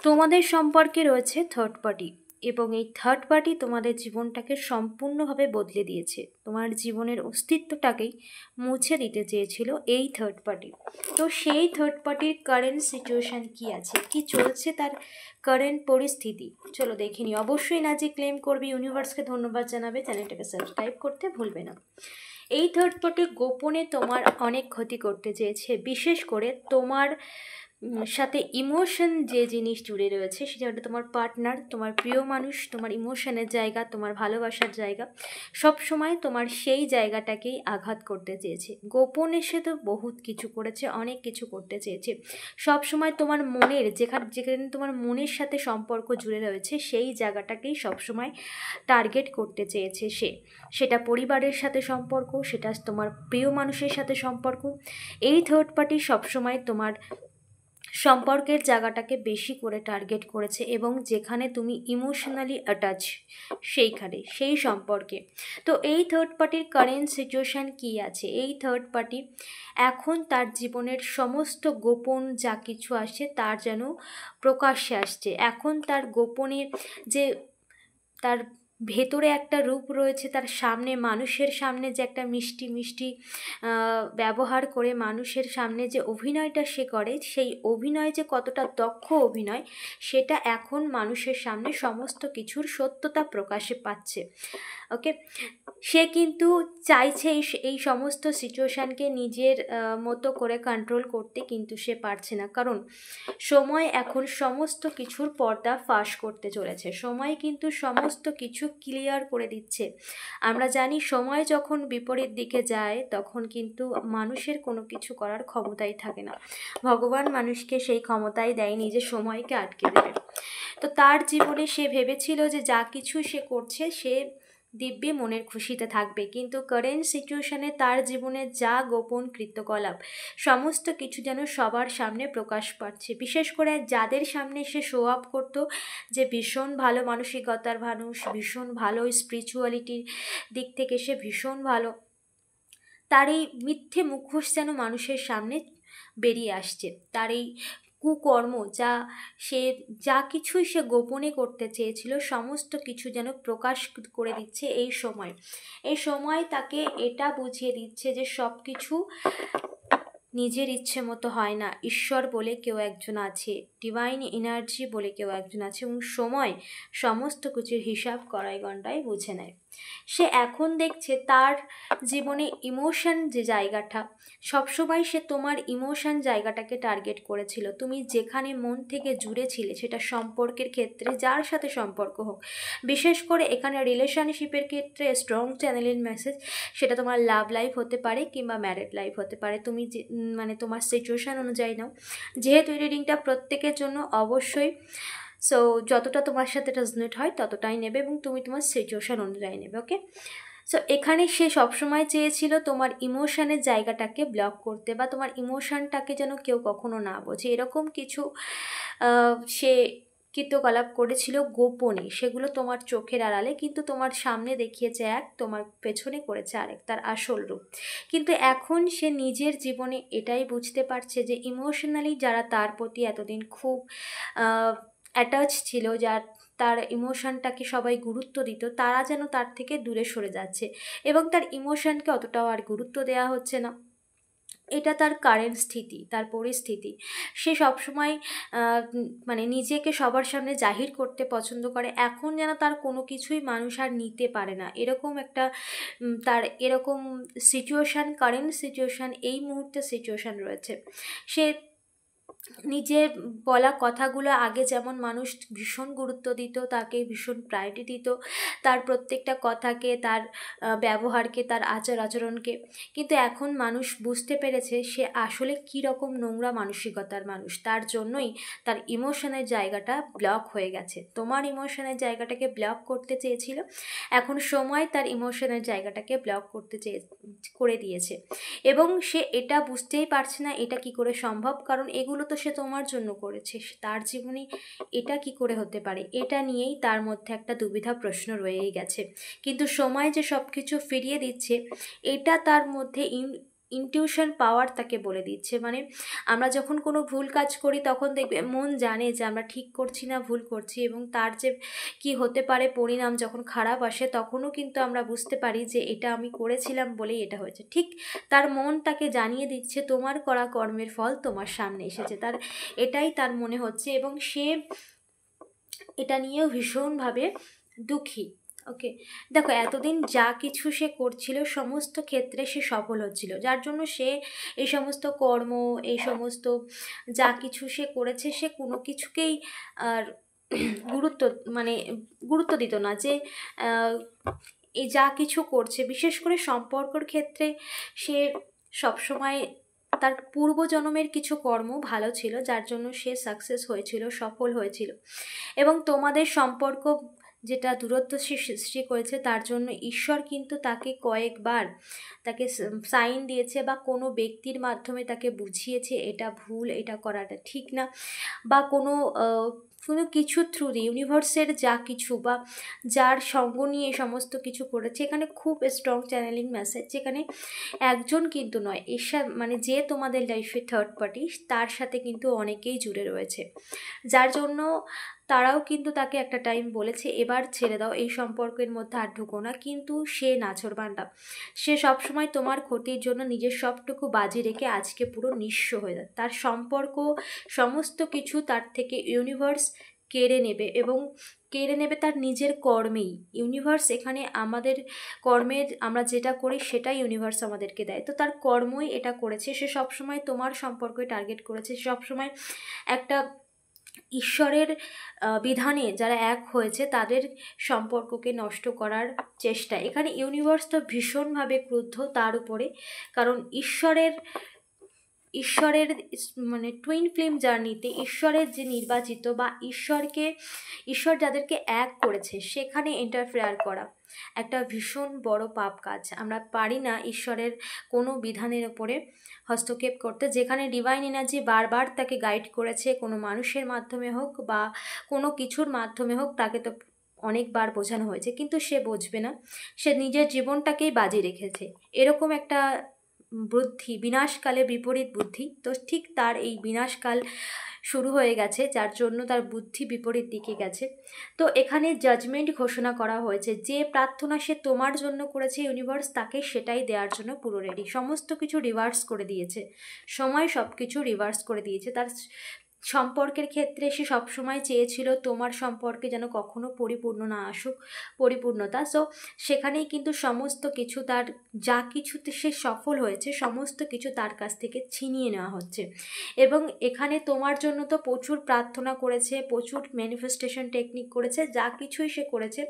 তোমাদের সম্পর্কে রয়েছে থার্ড পার্টি, এবং এই থার্ড পার্টি তোমাদের জীবনটাকে সম্পূর্ণভাবে বদলে দিয়েছে। তোমার জীবনের অস্তিত্বটাকেই মুছে দিতে চেয়েছিল এই থার্ড পার্টি। তো সেই থার্ড পার্টির কারেন্ট সিচুয়েশান কি আছে, কি চলছে তার কারেন্ট পরিস্থিতি, চলো দেখে নিই। অবশ্যই না যে ক্লেম করবে, ইউনিভার্সকে ধন্যবাদ জানাবে, চ্যানেলটাকে সাবস্ক্রাইব করতে ভুলবে না। এই থার্ড পার্টি গোপনে তোমার অনেক ক্ষতি করতে চেয়েছে, বিশেষ করে তোমার সাথে ইমোশন যে জিনিস জুড়ে রয়েছে, সেটা হলো তোমার পার্টনার, তোমার প্রিয় মানুষ, তোমার ইমোশনের জায়গা, তোমার ভালোবাসার জায়গা, সব সময় তোমার সেই জায়গাটাকেই আঘাত করতে চেয়েছে। গোপনে সে তো বহুত কিছু করেছে, অনেক কিছু করতে চেয়েছে। সব সময় তোমার মনের যেখানে তোমার মনের সাথে সম্পর্ক জুড়ে রয়েছে, সেই জায়গাটাকেই সবসময় টার্গেট করতে চেয়েছে সেটা পরিবারের সাথে সম্পর্ক, সেটা তোমার প্রিয় মানুষের সাথে সম্পর্ক। এই থার্ড পার্টি সবসময় তোমার সম্পর্কের জায়গাটাকে বেশি করে টার্গেট করেছে, এবং যেখানে তুমি ইমোশনালি অ্যাটাচ সেইখানে সেই সম্পর্কে। তো এই থার্ড পার্টির কারেন্ট সিচুয়েশান কী আছে? এই থার্ড পার্টি এখন তার জীবনের সমস্ত গোপন যা কিছু আসে তার যেন প্রকাশ্যে আসছে। এখন তার গোপনের যে তার ভেতরে একটা রূপ রয়েছে, তার সামনে মানুষের সামনে যে একটা মিষ্টি মিষ্টি ব্যবহার করে মানুষের সামনে যে অভিনয়টা সে করে, সেই অভিনয় যে কতটা দক্ষ অভিনয়, সেটা এখন মানুষের সামনে সমস্ত কিছুর সত্যতা প্রকাশে পাচ্ছে। ওকে, সে কিন্তু চাইছে এই সমস্ত সিচুয়েশানকে নিজের মতো করে কন্ট্রোল করতে, কিন্তু সে পারছে না। কারণ সময় এখন সমস্ত কিছুর পর্দা ফাঁস করতে চলেছে। সময় কিন্তু সমস্ত কিছু ক্লিয়ার করে দিচ্ছে। আমরা জানি সময় যখন বিপরীত দিকে যায়, তখন কিন্তু মানুষের কোনো কিছু করার ক্ষমতাই থাকে না। ভগবান মানুষকে সেই ক্ষমতাই দেয়নি যে সময়কে আটকে দেবে। তো তার জীবনে সে ভেবেছিল যে যা কিছু সে করছে সে দিব্যি মনের খুশিতে থাকবে, কিন্তু কারেন্ট সিচুয়েশানে তার জীবনে যা গোপন কৃত্যকলাপ সমস্ত কিছু যেন সবার সামনে প্রকাশ পাচ্ছে। বিশেষ করে যাদের সামনে সে শো আপ করতো যে ভীষণ ভালো মানসিকতার মানুষ, ভীষণ ভালো স্পিরিচুয়ালিটির দিক থেকে সে ভীষণ ভালো, তার এই মিথ্যে মুখোশ যেন মানুষের সামনে বেরিয়ে আসছে। তার এই কুকর্ম যা কিছুই সে গোপনে করতে চেয়েছিল, সমস্ত কিছু যেন প্রকাশ করে দিচ্ছে এই সময় তাকে এটা বুঝিয়ে দিচ্ছে যে সব কিছু নিজের ইচ্ছে মতো হয় না। ঈশ্বর বলে কেউ একজন আছে, ডিভাইন এনার্জি বলে কেউ একজন আছে, এবং সময় সমস্ত কিছুর হিসাব কড়াই গণ্ডায় বুঝে নেয়। সে এখন দেখছে তার জীবনে ইমোশন যে জায়গাটা, সবসময় সে তোমার ইমোশন জায়গাটাকে টার্গেট করেছিল। তুমি যেখানে মন থেকে জুড়ে ছিলে, সেটা সম্পর্কের ক্ষেত্রে যার সাথে সম্পর্ক হোক, বিশেষ করে এখানে রিলেশনশিপের ক্ষেত্রে স্ট্রং চ্যানেলিং মেসেজ, সেটা তোমার লাভ লাইফ হতে পারে কিংবা ম্যারিড লাইফ হতে পারে। তুমি যে তোমার সিচুয়েশান অনুযায়ী নাও, যেহেতু এই রিডিংটা প্রত্যেকের জন্য অবশ্যই, সো যতটা তোমার সাথে রেজোনেট হয় ততটাই নেবে, এবং তুমি তোমার সিচুয়েশান অনুযায়ী নেবে। ওকে, সো এখানে সে সবসময় চেয়েছিল তোমার ইমোশনের জায়গাটাকে ব্লক করতে, বা তোমার ইমোশনটাকে যেন কেউ কখনো না বোঝে, এরকম কিছু সে কৃত্যকলাপ করেছিল গোপনে। সেগুলো তোমার চোখের আড়ালে, কিন্তু তোমার সামনে দেখিয়েছে এক, তোমার পেছনে করেছে আরেক, তার আসল রূপ। কিন্তু এখন সে নিজের জীবনে এটাই বুঝতে পারছে যে ইমোশনালি যারা তার প্রতি এতদিন খুব অ্যাটাচ ছিল, তার ইমোশনটাকে সবাই গুরুত্ব দিত, তারা যেন তার থেকে দূরে সরে যাচ্ছে, এবং তার ইমোশনকে অতটাও আর গুরুত্ব দেওয়া হচ্ছে না। এটা তার কারেন্ট স্থিতি, তার পরিস্থিতি। সে সবসময় নিজেকে সবার সামনে জাহির করতে পছন্দ করে। এখন যেন তার কোনো কিছুই মানুষ আর নিতে পারে না, এরকম একটা তার এরকম সিচুয়েশান, কারেন্ট সিচুয়েশান, এই মুহূর্তে সিচুয়েশান রয়েছে। সে নিজের বলা কথাগুলো আগে যেমন মানুষ ভীষণ গুরুত্ব দিত, তাকে ভীষণ প্রায়োরিটি দিত, তার প্রত্যেকটা কথাকে, তার ব্যবহারকে, তার আচরণকে, কিন্তু এখন মানুষ বুঝতে পেরেছে সে আসলে কী রকম নোংরা মানসিকতার মানুষ। তার জন্যই তার ইমোশনের জায়গাটা ব্লক হয়ে গেছে। তোমার ইমোশনের জায়গাটাকে ব্লক করতে চেয়েছিল, এখন সময় তার ইমোশনের জায়গাটাকে ব্লক করে দিয়েছে, এবং সে এটা বুঝতেই পারছে না এটা কি করে সম্ভব, কারণ এগুলো তো সে তোমার জন্য করেছে, তার জীবনে এটা কি করে হতে পারে, এটা নিয়েই তার মধ্যে একটা দুবিধা প্রশ্ন রয়েই গেছে। কিন্তু সময় যে সব কিছু ফিরিয়ে দিচ্ছে, এটা তার মধ্যে ইনটিউশন পাওয়ার তাকে বলে দিচ্ছে। মানে আমরা যখন কোনো ভুল কাজ করি তখন দেখবে মন জানে যে আমরা ঠিক করছি না ভুল করছি, এবং তার যে কি হতে পারে পরিণাম যখন খারাপ আসে তখনও কিন্তু আমরা বুঝতে পারি যে এটা আমি করেছিলাম বলেই এটা হয়েছে। ঠিক তার মন তাকে জানিয়ে দিচ্ছে তোমার করা কর্মের ফল তোমার সামনে এসেছে, এটাই তার মনে হচ্ছে, এবং সে এটা নিয়েও ভীষণভাবে দুঃখী। ওকে, দেখো এতদিন যা কিছু সে করছিল সমস্ত ক্ষেত্রে সে সফল হচ্ছিল, যার জন্য সে এই সমস্ত কর্ম, এই সমস্ত যা কিছু সে করেছে সে কোনো কিছুকেই আর গুরুত্ব মানে গুরুত্ব দিত না, যে এই যা কিছু করছে বিশেষ করে সম্পর্কর ক্ষেত্রে সে সবসময় তার পূর্বজন্মের কিছু কর্ম ভালো ছিল যার জন্য সে সাকসেস হয়েছিল, সফল হয়েছিল। এবং তোমাদের সম্পর্ক যেটা দূরত্ব সৃষ্টি করেছে তার জন্য ঈশ্বর কিন্তু তাকে কয়েকবার তাকে সাইন দিয়েছে, বা কোনো ব্যক্তির মাধ্যমে তাকে বুঝিয়েছে এটা ভুল, এটা করাটা ঠিক না, বা কোনো কোনো কিছু থ্রু দিয়ে ইউনিভার্সের যা কিছু বা যার সঙ্গ নিয়ে সমস্ত কিছু করেছে। এখানে খুব স্ট্রং চ্যানেলিং মেসেজ, যেখানে একজন কিন্তু নয়, মানে যে তোমাদের লাইফে থার্ড পার্টি তার সাথে কিন্তু অনেকেই জুড়ে রয়েছে, যার জন্য তারাও কিন্তু তাকে একটা টাইম বলেছে এবার ছেড়ে দাও, এই সম্পর্কের মধ্যে আর ঢুকো না, কিন্তু সে নাছোড়বান্দা, সে সবসময় তোমার ক্ষতির জন্য নিজের সবটুকু বাজি রেখে আজকে পুরো নিঃস্ব হয়ে যায়। তার সম্পর্ক সমস্ত কিছু তার থেকে ইউনিভার্স কেড়ে নেবে, এবং কেড়ে নেবে তার নিজের কর্মেই। ইউনিভার্স এখানে আমাদের কর্মের, আমরা যেটা করি সেটাই ইউনিভার্স আমাদেরকে দেয়, তো তার কর্মই এটা করেছে। সে সবসময় তোমার সম্পর্কে টার্গেট করেছে, সবসময় একটা ঈশ্বরের বিধানে যারা এক হয়েছে তাদের সম্পর্ককে নষ্ট করার চেষ্টা। এখানে ইউনিভার্স তো ভীষণভাবে ক্রুদ্ধ তার উপরে, কারণ ঈশ্বরের মানে টুইন ফ্লেম জার্নিতে ঈশ্বরের যে নির্বাচিত বা ঈশ্বর যাদেরকে এক করেছে সেখানে ইন্টারফেয়ার করা একটা ভীষণ বড় পাপ কাজ। আমরা পারি না ঈশ্বরের কোনো বিধানের ওপরে হস্তক্ষেপ করতে, যেখানে ডিভাইন এনার্জি বারবার তাকে গাইড করেছে, কোনো মানুষের মাধ্যমে হোক বা কোনো কিছুর মাধ্যমে হোক, তাকে তো অনেকবার বোঝানো হয়েছে, কিন্তু সে বুঝবে না, সে নিজের জীবনটাকেই বাজি রেখেছে। এরকম একটা বুদ্ধি, বিনাশকালে বিপরীত বুদ্ধি, তো ঠিক তার এই বিনাশকাল শুরু হয়ে গেছে, যার জন্য তার বুদ্ধি বিপরীত দিকে গেছে। তো এখানে জাজমেন্ট ঘোষণা করা হয়েছে, যে প্রার্থনা সে তোমার জন্য করেছে ইউনিভার্স তাকে সেটাই দেওয়ার জন্য পুরো রেডি, সমস্ত কিছু রিভার্স করে দিয়েছে, সময় সব কিছু রিভার্স করে দিয়েছে। তার সম্পর্কের ক্ষেত্রে সে সবসময় চেয়েছিল তোমার সম্পর্কে যেন কখনো পরিপূর্ণ না আসুক, পরিপূর্ণতা। সো সেখানেই কিন্তু সমস্ত কিছু তার যা কিছুতে সে সফল হয়েছে সমস্ত কিছু তার কাছ থেকে ছিনিয়ে নেওয়া হচ্ছে। এবং এখানে তোমার জন্য তো প্রচুর প্রার্থনা করেছে, প্রচুর ম্যানিফেস্টেশন টেকনিক করেছে, যা কিছুই সে করেছে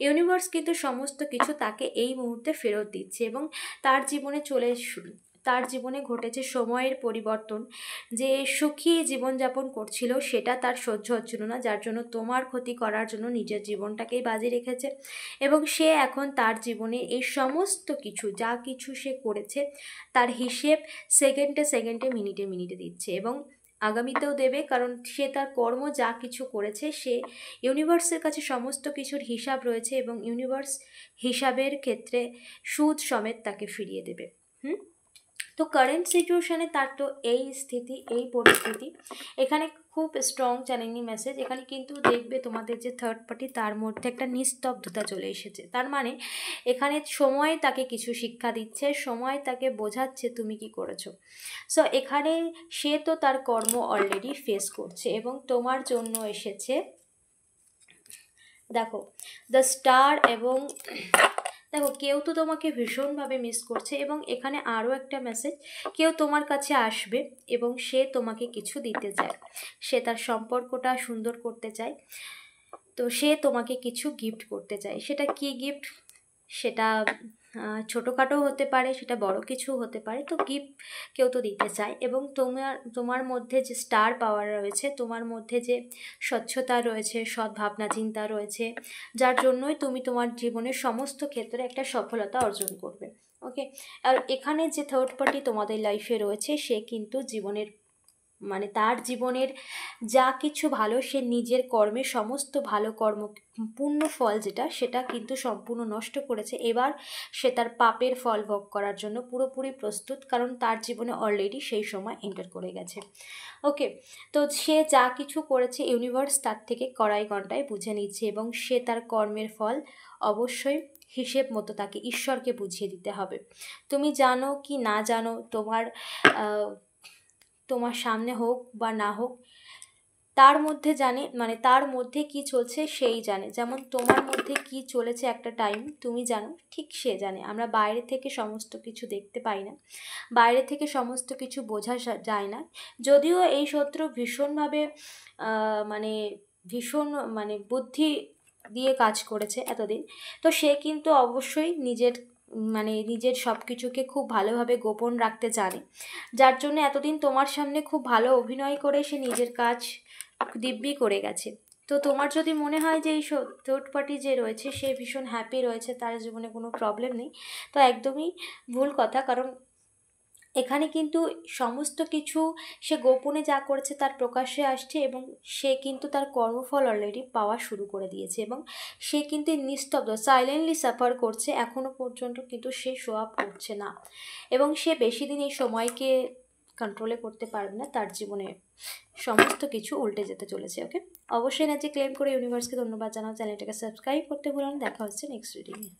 ইউনিভার্স কিন্তু সমস্ত কিছু তাকে এই মুহূর্তে ফেরত দিচ্ছে। এবং তার জীবনে ঘটেছে সময়ের পরিবর্তন, যে সুখী জীবনযাপন করছিল সেটা তার সহ্য হচ্ছিল না, যার জন্য তোমার ক্ষতি করার জন্য নিজের জীবনটাকেই বাজি রেখেছে। এবং সে এখন তার জীবনে এই সমস্ত কিছু যা কিছু সে করেছে তার হিসেব সেকেন্ডে সেকেন্ডে মিনিটে মিনিটে দিচ্ছে, এবং আগামীতেও দেবে, কারণ সে তার কর্ম যা কিছু করেছে সে ইউনিভার্সের কাছে সমস্ত কিছুর হিসাব রয়েছে, এবং ইউনিভার্স হিসাবের ক্ষেত্রে সুদ সমেত তাকে ফিরিয়ে দেবে। তো কারেন্ট সিচুয়েশানে তার তো এই স্থিতি, এই পরিস্থিতি। এখানে খুব স্ট্রং চ্যালেঞ্জিং মেসেজ। এখানে কিন্তু দেখবে তোমাদের যে থার্ড পার্টি তার মধ্যে একটা নিস্তব্ধতা চলে এসেছে, তার মানে এখানে সময় তাকে কিছু শিক্ষা দিচ্ছে, সময় তাকে বোঝাচ্ছে তুমি কি করেছো। সো এখানে সে তো তার কর্ম অলরেডি ফেস করছে, এবং তোমার জন্য এসেছে দেখো দ্য স্টার। এবং দেখো কেউ তো তোমাকে ভীষণভাবে মিস করছে, এবং এখানে আরও একটা মেসেজ, কেউ তোমার কাছে আসবে এবং সে তোমাকে কিছু দিতে চায়, সে তার সম্পর্কটা সুন্দর করতে চায়, তো সে তোমাকে কিছু গিফট করতে চায়। সেটা কি গিফট, সেটা ছোটোখাটো হতে পারে, সেটা বড় কিছু হতে পারে, তো গিফট কেউ তো দিতে চায়। এবং তোমার মধ্যে যে স্টার পাওয়ার রয়েছে, তোমার মধ্যে যে স্বচ্ছতা রয়েছে, সৎ ভাবনা চিন্তা রয়েছে, যার জন্যই তুমি তোমার জীবনের সমস্ত ক্ষেত্রে একটা সফলতা অর্জন করবে। ওকে, আর এখানে যে থার্ড পার্টি তোমাদের লাইফে রয়েছে সে কিন্তু জীবনের মানে তার জীবনের যা কিছু ভালো, সে নিজের কর্মে সমস্ত ভালো কর্ম পূর্ণ ফল যেটা, সেটা কিন্তু সম্পূর্ণ নষ্ট করেছে। এবার সে তার পাপের ফল ভোগ করার জন্য পুরোপুরি প্রস্তুত, কারণ তার জীবনে অলরেডি সেই সময় এন্টার করে গেছে। ওকে, তো সে যা কিছু করেছে ইউনিভার্স তার থেকে কড়াই ঘন্টায় বুঝে নিচ্ছে, এবং সে তার কর্মের ফল অবশ্যই হিসেব মতো তাকে ঈশ্বরকে বুঝিয়ে দিতে হবে। তুমি জানো কি না জানো, তোমার সামনে হোক বা না হোক, তার মধ্যে জানে, মানে তার মধ্যে কি চলছে সেই জানে। যেমন তোমার মধ্যে কি চলেছে একটা টাইম তুমি জানো, ঠিক সে জানে। আমরা বাইরে থেকে সমস্ত কিছু দেখতে পাই না, বাইরে থেকে সমস্ত কিছু বোঝা যায় না। যদিও এই শত্রু ভীষণভাবে মানে ভীষণ মানে বুদ্ধি দিয়ে কাজ করেছে এতদিন, তো সে কিন্তু অবশ্যই নিজের সব কিছুকে খুব ভালোভাবে গোপন রাখতে জানে, যার জন্য এতদিন তোমার সামনে খুব ভালো অভিনয় করে সে নিজের কাজ দিব্যি করে গেছে। তো তোমার যদি মনে হয় যে এই থার্ড পার্টি যে রয়েছে সে ভীষণ হ্যাপি রয়েছে, তার জীবনে কোনো প্রবলেম নেই, তো একদমই ভুল কথা। কারণ এখানে কিন্তু সমস্ত কিছু সে গোপনে যা করেছে তার প্রকাশ্যে আসছে, এবং সে কিন্তু তার কর্মফল অলরেডি পাওয়া শুরু করে দিয়েছে, এবং সে কিন্তু নিস্তব্ধ সাইলেন্টলি সাফার করছে এখনো পর্যন্ত, কিন্তু সে শো আপ করছে না, এবং সে বেশি দিন এই সময়কে কন্ট্রোলে করতে পারবে না। তার জীবনে সমস্ত কিছু উল্টে যেতে চলেছে। ওকে, অবশ্যই এনার্জি ক্লেম করে ইউনিভার্সকে ধন্যবাদ জানাও, চ্যানেলটাকে সাবস্ক্রাইব করতে ভুলো না। দেখা হচ্ছে নেক্সট রিডিংয়ে।